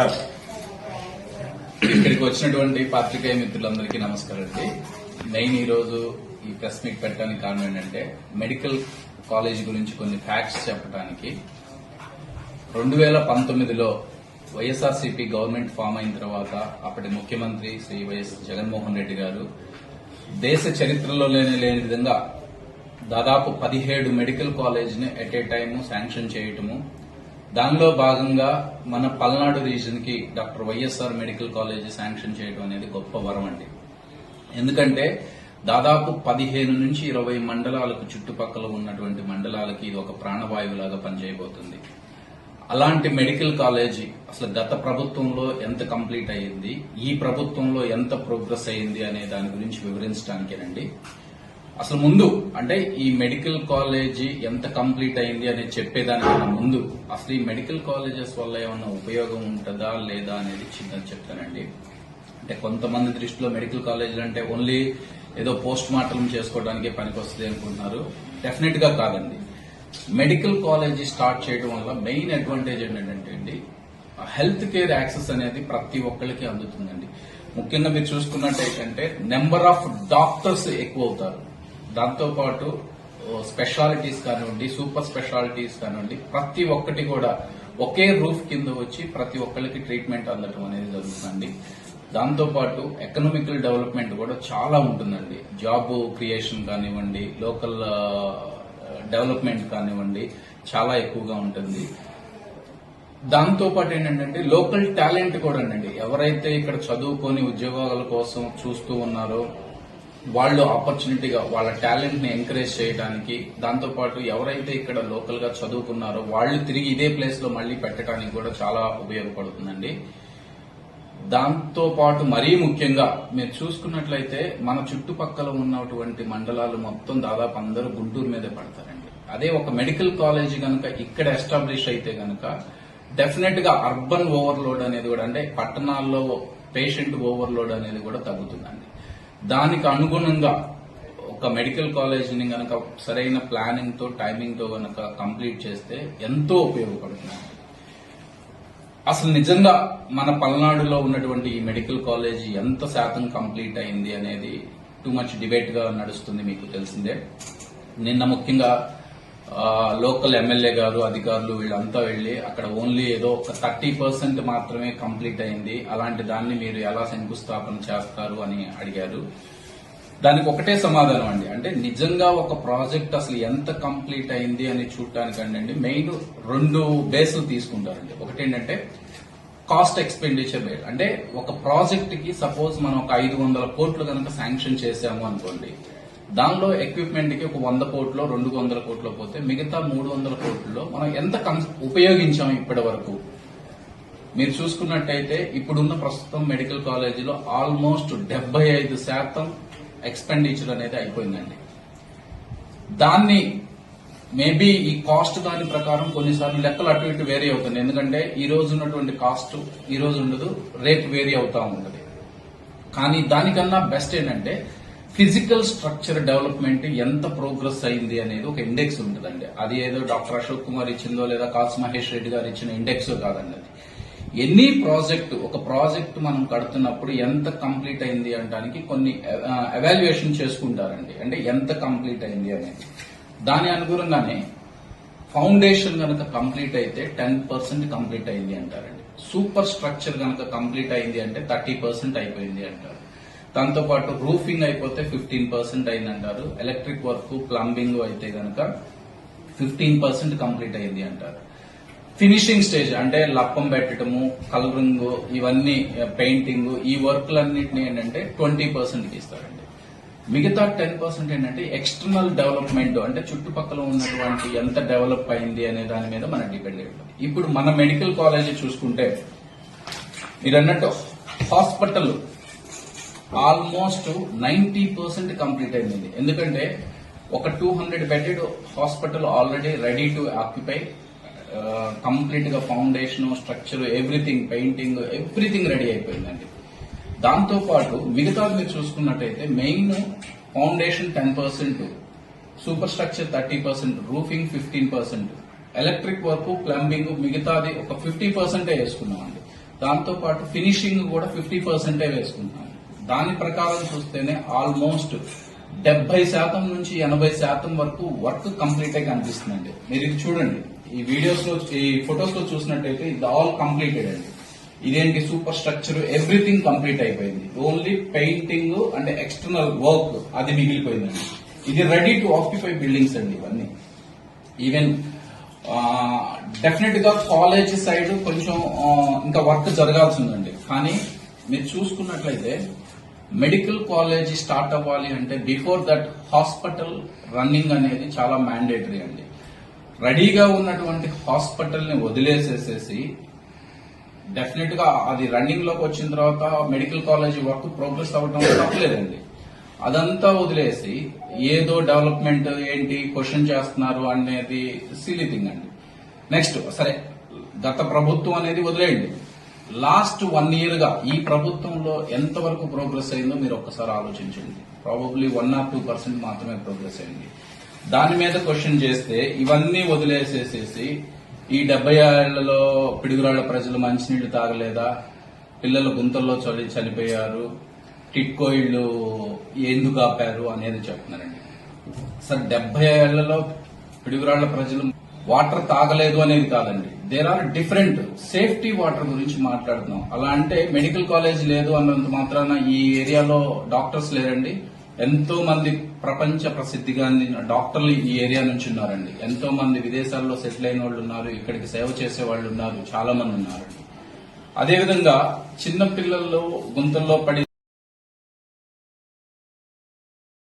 Sir. ఇక్కడికి వచ్చినటువంటి పాత్రికేయ మిత్రులందరికీ నమస్కారం అండి. మెయిన్ ఈ రోజు ఈ ప్రెస్ మీట్ పెట్టడానికి కారణం ఏంటంటే మెడికల్ కాలేజ్ గురించి కొన్ని ఫ్యాక్ట్స్ చెప్పడానికి. 2019లో వైఎస్ఆర్సీపీ గవర్నమెంట్ ఫామ్ అయిన తర్వాత అప్పటి ముఖ్యమంత్రి శ్రీ వైఎస్ జగన్మోహన్ రెడ్డి గారు దేశ చరిత్రలో లేని విధంగా దాదాపు 17 మెడికల్ కాలేజ్ ని ఎట్ ఏ టైమ్ శాంక్షన్ చేయటము. దానిలో భాగంగా మన పల్నాడు రీజన్ కి doctor YSR medical college sanction చేయడం అనేది గొప్ప వరం అండి. ఎందుకంటే దాదాపు 15 నుంచి 20 మండలాలకు చుట్టుపక్కల ఉన్నటువంటి మండలాలకి ఇది ఒక ప్రాణవాయువులాగా పనిచేయబోతుంది. అలాంటి మెడికల్ కాలేజీ అసలు గత ప్రభుత్వంలో ఎంత కంప్లీట్ అయ్యింది, ఈ ప్రభుత్వంలో ఎంత ప్రోగ్రెస్ అయ్యింది అనే దాని గురించి వివరించడానికేనండి. అసలు ముందు అంటే ఈ మెడికల్ కాలేజీ ఎంత కంప్లీట్ అయింది అనేది చెప్పేదానికన్నా ముందు అసలు ఈ మెడికల్ కాలేజెస్ వల్ల ఏమన్నా ఉపయోగం ఉంటుందా లేదా అనేది చిన్నది చెప్తానండి. అంటే కొంతమంది దృష్టిలో మెడికల్ కాలేజీలు అంటే ఓన్లీ ఏదో పోస్ట్ మార్టం చేసుకోవడానికే పనికొస్తుంది అనుకుంటున్నారు. డెఫినెట్ గా కాదండి. మెడికల్ కాలేజీ స్టార్ట్ చేయడం వల్ల మెయిన్ అడ్వాంటేజ్ ఏంటంటే అండి, హెల్త్ కేర్ యాక్సెస్ అనేది ప్రతి ఒక్కరికి అందుతుందండి. ముఖ్యంగా మీరు చూసుకున్నట్టయితే నెంబర్ ఆఫ్ డాక్టర్స్ ఎక్కువ అవుతారు. దాంతోపాటు స్పెషాలిటీస్ కానివ్వండి, సూపర్ స్పెషాలిటీస్ కానివ్వండి, ప్రతి ఒక్కటి కూడా ఒకే రూఫ్ కింద వచ్చి ప్రతి ఒక్కరికి ట్రీట్మెంట్ అందటం అనేది జరుగుతుందండి. దాంతోపాటు ఎకనామికల్ డెవలప్మెంట్ కూడా చాలా ఉంటుందండి. జాబ్ క్రియేషన్ కానివ్వండి, లోకల్ డెవలప్మెంట్ కానివ్వండి, చాలా ఎక్కువగా ఉంటుంది. దాంతోపాటు ఏంటంటే లోకల్ టాలెంట్ కూడా అండి. ఎవరైతే ఇక్కడ చదువుకొని ఉద్యోగాల కోసం చూస్తూ ఉన్నారో వాళ్ళు ఆపర్చునిటీగా వాళ్ళ టాలెంట్ ని ఎంకరేజ్ చేయడానికి, దాంతోపాటు ఎవరైతే ఇక్కడ లోకల్ గా చదువుకున్నారో వాళ్ళు తిరిగి ఇదే ప్లేస్ లో మళ్లీ పెట్టడానికి కూడా చాలా ఉపయోగపడుతుందండి. దాంతో పాటు మరీ ముఖ్యంగా మీరు చూసుకున్నట్లయితే మన చుట్టుపక్కల ఉన్నటువంటి మండలాలు మొత్తం దాదాపు అందరూ గుంటూరు మీదే పడతారండి. అదే ఒక మెడికల్ కాలేజీ కనుక ఇక్కడ ఎస్టాబ్లిష్ అయితే కనుక డెఫినెట్ గా అర్బన్ ఓవర్లోడ్ అనేది కూడా, అంటే పట్టణాల్లో పేషెంట్ ఓవర్లోడ్ అనేది కూడా తగ్గుతుందండి. దానికి అనుగుణంగా ఒక మెడికల్ కాలేజీని గనక సరైన ప్లానింగ్ తో టైమింగ్ తో గనక కంప్లీట్ చేస్తే ఎంతో ఉపయోగపడుతుంది. అసలు నిజంగా మన పల్నాడులో ఉన్నటువంటి ఈ మెడికల్ కాలేజీ ఎంత శాతం కంప్లీట్ అయింది అనేది టూ మచ్ డిబేట్ గా నడుస్తుంది, మీకు తెలిసిందే. నిన్న ముఖ్యంగా లోకల్ ఎమ్మెల్యే గారు, అధికారులు వీళ్ళంతా వెళ్లి అక్కడ ఓన్లీ ఏదో ఒక 30% మాత్రమే కంప్లీట్ అయింది, అలాంటి దాన్ని మీరు ఎలా శంకుస్థాపన చేస్తారు అని అడిగారు. దానికి ఒకటే సమాధానం అండి. అంటే నిజంగా ఒక ప్రాజెక్ట్ అసలు ఎంత కంప్లీట్ అయింది అని చూడటానికండి మెయిన్ 2 బేస్లు తీసుకుంటారండి. ఒకటేంటంటే కాస్ట్ ఎక్స్పెండిచర్ బేస్. అంటే ఒక ప్రాజెక్ట్ కి సపోజ్ మనం ఒక 500 కోట్లు కనుక శాంక్షన్ చేశాము అనుకోండి, దానిలో ఎక్విప్మెంట్ కి ఒక 100 కోట్లు 200 కోట్లు పోతే మిగతా 300 కోట్లలో మనం ఎంత ఉపయోగించాం ఇప్పటి వరకు. మీరు చూసుకున్నట్టయితే ఇప్పుడున్న ప్రస్తుతం మెడికల్ కాలేజీలో ఆల్మోస్ట్ 75% ఎక్స్పెండిచర్ అనేది అయిపోయిందండి. దాన్ని మేబీ ఈ కాస్ట్ దాని ప్రకారం కొన్నిసార్లు లెక్కలు అటు ఇటు వేరీ అవుతుంది. ఎందుకంటే ఈ రోజు ఉన్నటువంటి కాస్ట్ ఈ రోజు ఉండదు, రేపు వేరీ అవుతా ఉంటుంది. కానీ దానికన్నా బెస్ట్ ఏంటంటే ఫిజికల్ స్ట్రక్చర్ డెవలప్మెంట్ ఎంత ప్రోగ్రెస్ అయింది అనేది ఒక ఇండెక్స్ ఉంటుందండి. అది ఏదో డాక్టర్ అశోక్ కుమార్ ఇచ్చిందో లేదా కాసు మహేష్ రెడ్డి గారు ఇచ్చిన ఇండెక్స్ కాదండి. అది ఎనీ ప్రాజెక్ట్, ఒక ప్రాజెక్ట్ మనం కడుతున్నప్పుడు ఎంత కంప్లీట్ అయింది అనడానికి కొన్ని ఎవాల్యుయేషన్ చేసుకుంటారండి. అంటే ఎంత కంప్లీట్ అయింది అనేది దాని అనుగుణంగానే ఫౌండేషన్ గనక కంప్లీట్ అయితే 10% కంప్లీట్ అయింది అంటారండి. సూపర్ స్ట్రక్చర్ గనక కంప్లీట్ అయింది అంటే 30% అయిపోయింది అంటారు. దాంతోపాటు రూఫింగ్ అయిపోతే 15% అయిందంటారు. ఎలక్ట్రిక్ వర్క్, ప్లంబింగ్ అయితే గనక 15% కంప్లీట్ అయింది అంటారు. ఫినిషింగ్ స్టేజ్ అంటే లప్పం పెట్టడము, కలరింగ్, ఇవన్నీ పెయింటింగ్, ఈ వర్క్లన్నింటినీ ఏంటంటే 20% ఇస్తారండి. మిగతా 10% ఏంటంటే ఎక్స్టర్నల్ డెవలప్మెంట్, అంటే చుట్టుపక్కల ఉన్నటువంటి ఎంత డెవలప్ అయింది అనే దాని మీద మనం డిపెండ్ అయ్యి ఉంటుంది. ఇప్పుడు మన మెడికల్ కాలేజీ చూసుకుంటే మీరు అన్నట్టు హాస్పిటల్ ఆల్మోస్ట్ 90% కంప్లీట్ అయింది. ఎందుకంటే ఒక 200 bedded hospital already ready to occupy. Complete గా foundation, structure, everything, painting, everything ready అయిపోయిందండి. దాంతో పాటు మిగతా మీరు చూసుకున్నట్టయితే main foundation 10%, superstructure 30%, roofing 15%, electric work, plumbing మిగతాది ఒక 50% వేసుకున్నామండి. దాంతో పాటు ఫినిషింగ్ కూడా 50% వేసుకుంటున్నాం. దాని ప్రకారం చూస్తేనే ఆల్మోస్ట్ 70% నుంచి 80% వరకు వర్క్ కంప్లీట్ అయి కనిపిస్తుందండి. మీరు ఇది చూడండి, ఈ వీడియోస్ లో ఈ ఫొటోస్ లో చూసినట్టయితే ఇది ఆల్ కంప్లీటెడ్ అండి. ఇదేంటి సూపర్ స్ట్రక్చర్ ఎవ్రీథింగ్ కంప్లీట్ అయిపోయింది. ఓన్లీ పెయింటింగ్ అంటే ఎక్స్టర్నల్ వర్క్ అది మిగిలిపోయిందండి. ఇది రెడీ టు ఆక్యుపై బిల్డింగ్స్ అండి ఇవన్నీ. ఈవెన్ డెఫినెట్ గా కాలేజ్ సైడ్ కొంచెం ఇంకా వర్క్ జరగాల్సి ఉందండి. కానీ మీరు చూసుకున్నట్లయితే మెడికల్ కాలేజ్ స్టార్ట్ అవ్వాలి అంటే బిఫోర్ దట్ హాస్పిటల్ రన్నింగ్ అనేది చాలా మ్యాండేటరీ అండి. రెడీగా ఉన్నటువంటి హాస్పిటల్ ని వదిలేసేసేసి డెఫినెట్ గా అది రన్నింగ్ లోకి వచ్చిన తర్వాత మెడికల్ కాలేజ్ వర్క్ ప్రోగ్రెస్ అవ్వడం తప్పలేదండి. అదంతా వదిలేసి ఏదో డెవలప్మెంట్ ఏంటి క్వశ్చన్ చేస్తున్నారు అనేది సిలీ థింగ్ అండి. నెక్స్ట్ సరే, గత ప్రభుత్వం అనేది వదిలేయండి. లాస్ట్ 1 year గా ఈ ప్రభుత్వంలో ఎంతవరకు ప్రోగ్రెస్ అయిందో మీరు ఒక్కసారి ఆలోచించండి. ప్రాబబ్లీ 1 or 2% మాత్రమే ప్రోగ్రెస్ అయింది. దాని మీద క్వశ్చన్ చేస్తే ఇవన్నీ వదిలేసేసేసి ఈ 70 ఏళ్లలో పిడుగురాళ్ల ప్రజలు మంచినీళ్లు తాగలేదా, పిల్లలు గుంతల్లో చనిపోయారు, టిట్కో ఇళ్లు ఎందుకు ఆపారు అనేది చెప్తున్నారండి. సార్ 70 ఏళ్లలో పిడుగురాళ్ల ప్రజలు వాటర్ తాగలేదు అనేది కాదండి. There are different safety water గురించి మాట్లాడుతున్నాం. అలా అంటే మెడికల్ కాలేజ్ లేదు అన్నంత మాత్రాన ఈ ఏరియాలో డాక్టర్స్ లేరండి. ఎంతో మంది ప్రపంచ ప్రసిద్ధిగాందిన డాక్టర్లు ఈ ఏరియా నుంచి ఉన్నారండి. ఎంతో మంది విదేశాల్లో సెటిల్ అయిన వాళ్ళు ఉన్నారు, ఇక్కడికి సేవ చేసే వాళ్ళు ఉన్నారు, చాలా మంది ఉన్నారండి. అదేవిధంగా చిన్న పిల్లలు గుంతల్లో పడి